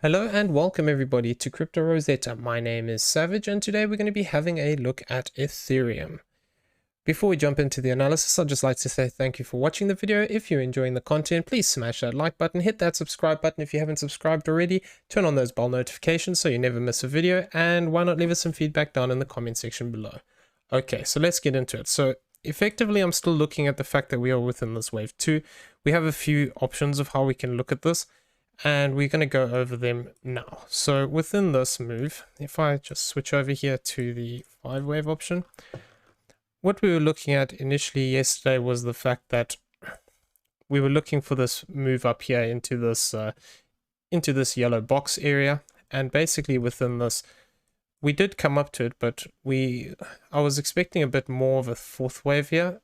Hello and welcome everybody to Crypto Rosetta. My name is Savage and today we're going to be having a look at Ethereum. Before we jump into the analysis, I'd just like to say thank you for watching the video. If you're enjoying the content, please smash that like button, hit that subscribe button if you haven't subscribed already, turn on those bell notifications so you never miss a video, and why not leave us some feedback down in the comment section below. Okay, so let's get into it. So effectively, I'm still looking at the fact that we are within this wave 2. We have a few options of how we can look at this, and we're going to go over them now. So within this move, if I just switch over here to the 5-wave option, what we were looking at initially yesterday was the fact that we were looking for this move up here into this yellow box area, and basically within this we did come up to it, but I was expecting a bit more of a 4th wave here.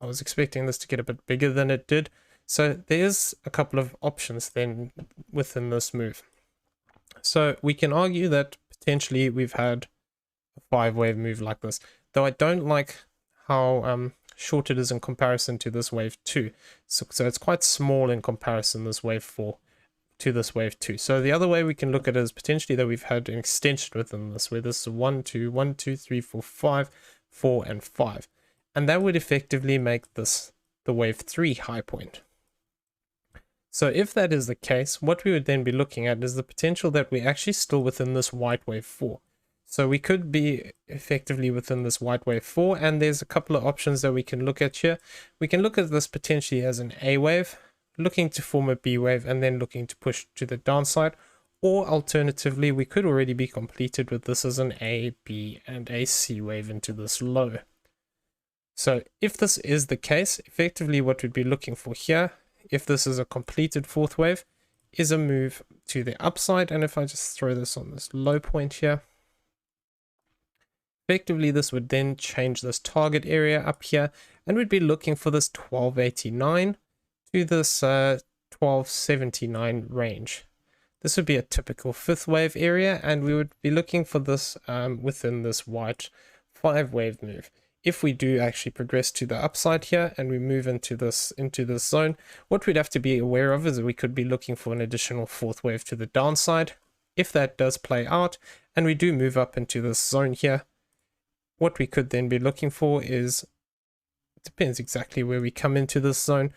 I was expecting this to get a bit bigger than it did. So there's a couple of options then within this move. So we can argue that potentially we've had a 5-wave move like this, though I don't like how short it is in comparison to this wave 2. So it's quite small in comparison, this wave 4 to this wave 2. So the other way we can look at it is potentially that we've had an extension within this, where this is 1, 2, 1, 2, 3, 4, 5, 4, and 5. And that would effectively make this the wave 3 high point. So if that is the case, what we would then be looking at is the potential that we're actually still within this white wave 4. So we could be effectively within this white wave 4, and there's a couple of options that we can look at here. We can look at this potentially as an A wave, looking to form a B wave, and then looking to push to the downside. Or alternatively, we could already be completed with this as an A, B, and a C wave into this low. So if this is the case, effectively what we'd be looking for here, if this is a completed 4th wave, is a move to the upside. And if I just throw this on this low point here, effectively this would then change this target area up here, and we'd be looking for this 1289 to this 1279 range. This would be a typical 5th wave area, and we would be looking for this within this white 5-wave move. If we do actually progress to the upside here and we move into this zone, what we'd have to be aware of is that we could be looking for an additional 4th wave to the downside. If that does play out and we do move up into this zone here, what we could then be looking for is, it depends exactly where we come into this zone,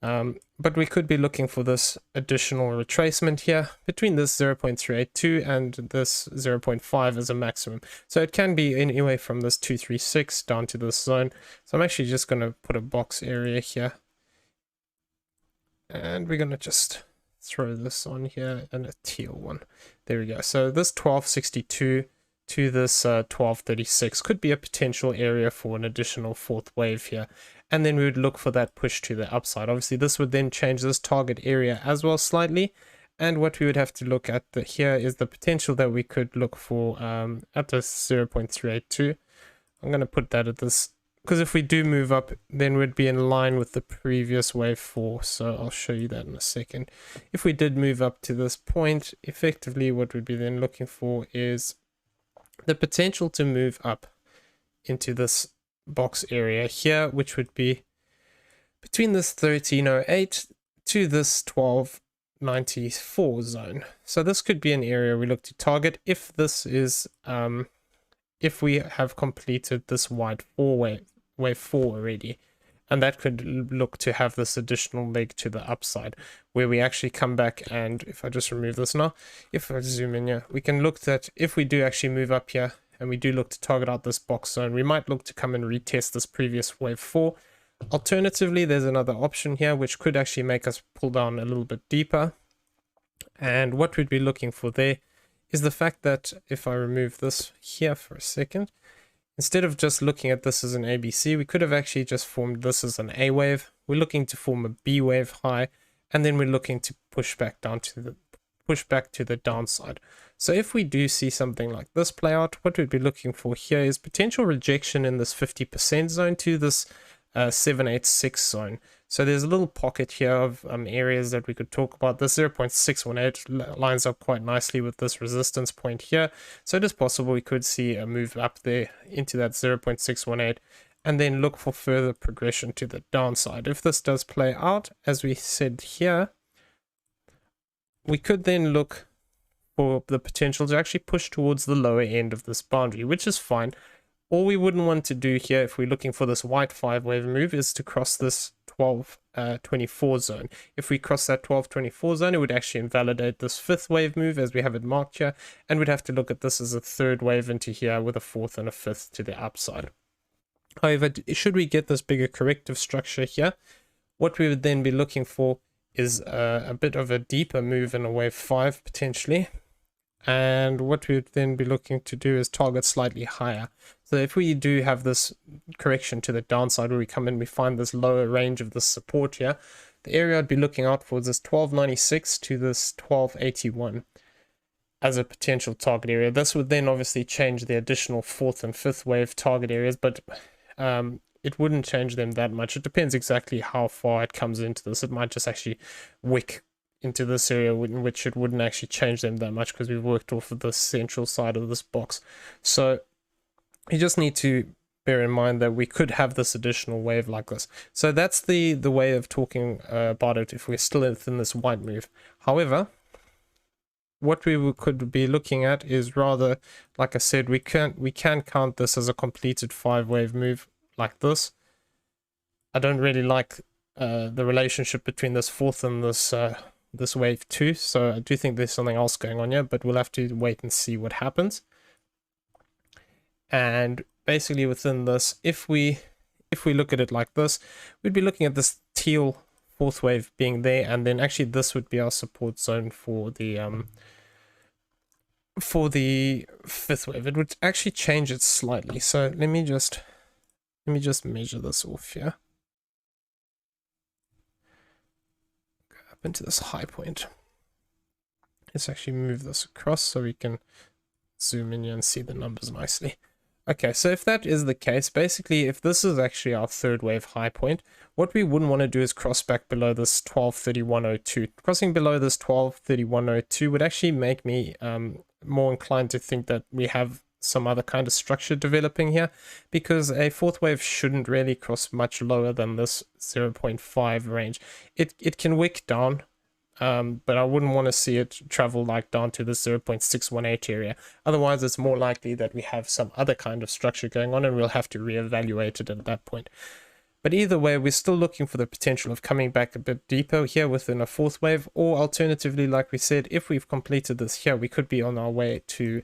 but we could be looking for this additional retracement here between this 0.382 and this 0.5 as a maximum. So it can be anywhere from this 236 down to this zone. So I'm actually just going to put a box area here, and we're going to just throw this on here and a teal one. There we go. So this 1262 to this 1236 could be a potential area for an additional 4th wave here, and then we would look for that push to the upside. Obviously this would then change this target area as well slightly, and what we would have to look at here is the potential that we could look for at this 0.382. I'm going to put that at this, because if we do move up, then we'd be in line with the previous wave 4. So I'll show you that in a second. If we did move up to this point, effectively what we'd be then looking for is the potential to move up into this box area here, which would be between this 1308 to this 1294 zone. So this could be an area we look to target if this is if we have completed this wave 4 already, and that could look to have this additional leg to the upside where we actually come back. And if I just remove this now, if I zoom in here, we can look at if we do actually move up here and we do look to target out this box zone, we might look to come and retest this previous wave 4. Alternatively, there's another option here which could actually make us pull down a little bit deeper, and what we'd be looking for there is the fact that if I remove this here for a second, instead of just looking at this as an ABC, we could have actually just formed this as an A wave. We're looking to form a B wave high, and then we're looking to push back to the downside. So if we do see something like this play out, what we'd be looking for here is potential rejection in this 50% zone to this 786 zone. So there's a little pocket here of areas that we could talk about. This 0.618 lines up quite nicely with this resistance point here. So it is possible we could see a move up there into that 0.618 and then look for further progression to the downside. If this does play out, as we said here, we could then look for the potential to actually push towards the lower end of this boundary, which is fine. All we wouldn't want to do here, if we're looking for this white 5-wave move, is to cross this 1224 zone. If we cross that 1224 zone, it would actually invalidate this 5th wave move as we have it marked here, and we'd have to look at this as a 3rd wave into here with a 4th and a 5th to the upside. However, should we get this bigger corrective structure here, what we would then be looking for is a bit of a deeper move in a wave 5 potentially. And what we would then be looking to do is target slightly higher. So if we do have this correction to the downside where we come in, we find this lower range of the support here, the area I'd be looking out for is this 1296 to this 1281 as a potential target area. This would then obviously change the additional 4th and 5th wave target areas, but it wouldn't change them that much. It depends exactly how far it comes into this. It might just actually wick into this area, in which it wouldn't actually change them that much because we've worked off of the central side of this box. So you just need to bear in mind that we could have this additional wave like this. So that's the way of talking about it if we're still within this white move. However, what we could be looking at is rather, like I said, we can count this as a completed 5-wave move like this. I don't really like the relationship between this 4th and this wave 2, so I do think there's something else going on here, but we'll have to wait and see what happens. And basically within this, if we look at it like this, we'd be looking at this teal 4th wave being there, and then actually this would be our support zone for the 5th wave. It would actually change it slightly. So let me just measure this off here. Into this high point. Let's actually move this across so we can zoom in here and see the numbers nicely. Okay, so if that is the case, basically if this is actually our 3rd wave high point, what we wouldn't want to do is cross back below this 1231.02. Crossing below this 1231.02 would actually make me more inclined to think that we have some other kind of structure developing here, because a 4th wave shouldn't really cross much lower than this 0.5 range. It can wick down, but I wouldn't want to see it travel like down to this 0.618 area. Otherwise, it's more likely that we have some other kind of structure going on and we'll have to reevaluate it at that point. But either way, we're still looking for the potential of coming back a bit deeper here within a 4th wave, or alternatively, like we said, if we've completed this here, we could be on our way to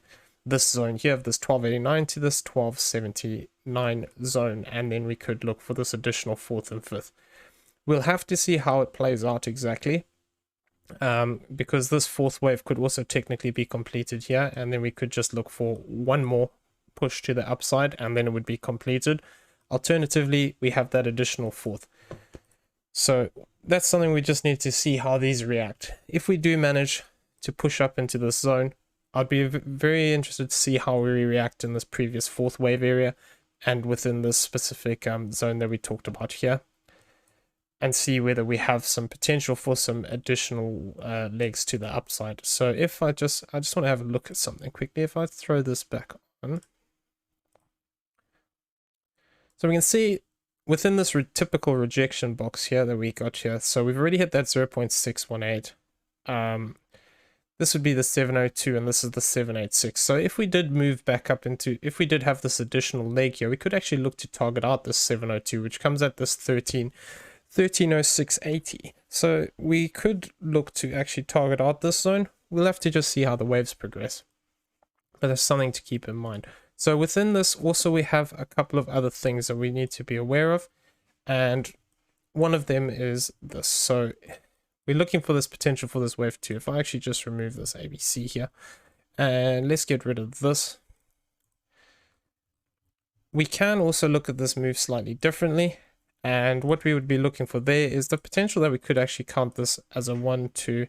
this zone here of this 1289 to this 1279 zone, and then we could look for this additional 4th and 5th. We'll have to see how it plays out exactly, because this 4th wave could also technically be completed here, and then we could just look for one more push to the upside and then it would be completed. Alternatively, we have that additional 4th. So that's something we just need to see how these react. If we do manage to push up into this zone, I'd be very interested to see how we react in this previous 4th wave area and within this specific zone that we talked about here, and see whether we have some potential for some additional legs to the upside. So if I just want to have a look at something quickly. If I throw this back on, so we can see within this typical rejection box here that we got here, so we've already hit that 0.618. This would be the 702 and this is the 786. So if we did move back up into, if we did have this additional leg here, we could actually look to target out this 702, which comes at this 1306.80. So we could look to actually target out this zone. We'll have to just see how the waves progress, but there's something to keep in mind. So within this also we have a couple of other things that we need to be aware of, and one of them is this. So we're looking for this potential for this wave 2. If I actually just remove this ABC here, and let's get rid of this. We can also look at this move slightly differently, and what we would be looking for there is the potential that we could actually count this as a 1, 2,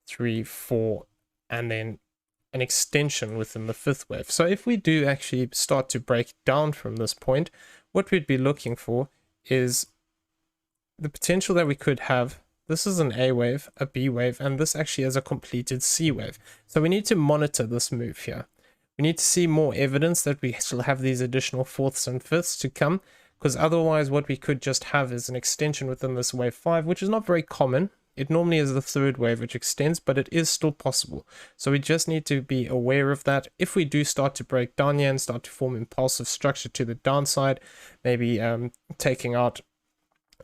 3, 4, and then an extension within the 5th wave. So if we do actually start to break down from this point, what we'd be looking for is the potential that we could have. This is an A wave, a B wave, and this actually is a completed C wave. So we need to monitor this move here. We need to see more evidence that we still have these additional 4ths and 5ths to come, because otherwise what we could just have is an extension within this wave 5, which is not very common. It normally is the third wave which extends, but it is still possible. So we just need to be aware of that. If we do start to break down here and start to form impulsive structure to the downside, maybe taking out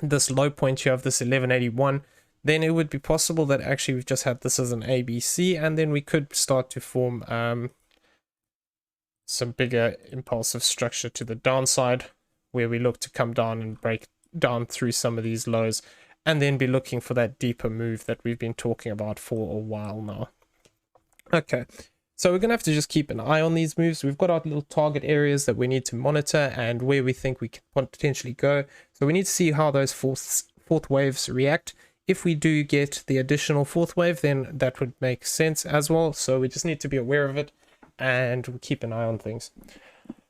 this low point here of this 1181, then it would be possible that actually we've just had this as an ABC, and then we could start to form some bigger impulsive structure to the downside, where we look to come down and break down through some of these lows, and then be looking for that deeper move that we've been talking about for a while now. Okay, so we're gonna have to just keep an eye on these moves. We've got our little target areas that we need to monitor and where we think we can potentially go. So we need to see how those fourth waves react. If we do get the additional fourth wave, then that would make sense as well. So we just need to be aware of it and keep an eye on things.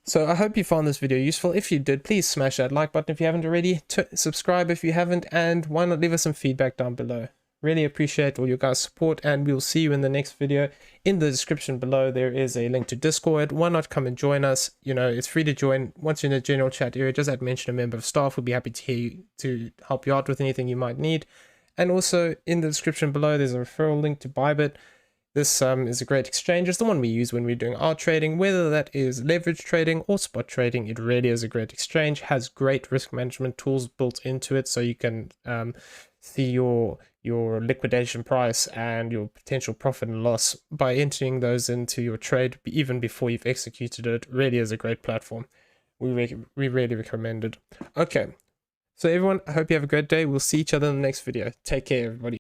So I hope you found this video useful. If you did, please smash that like button if you haven't already, subscribe if you haven't, and why not leave us some feedback down below. Really appreciate all your guys' support, and we'll see you in the next video. In the description below there is a link to Discord. Why not come and join us? You know, it's free to join. Once you're in the general chat area, just mention a member of staff. We'll be happy to help you out with anything you might need. And also in the description below there's a referral link to BYBIT. This is a great exchange. It's the one we use when we're doing our trading, whether that is leverage trading or spot trading. It really is a great exchange, has great risk management tools built into it, so you can see your liquidation price and your potential profit and loss by entering those into your trade even before you've executed it. Really is a great platform. We really recommend it. Okay, so everyone, I hope you have a great day. We'll see each other in the next video. Take care, everybody.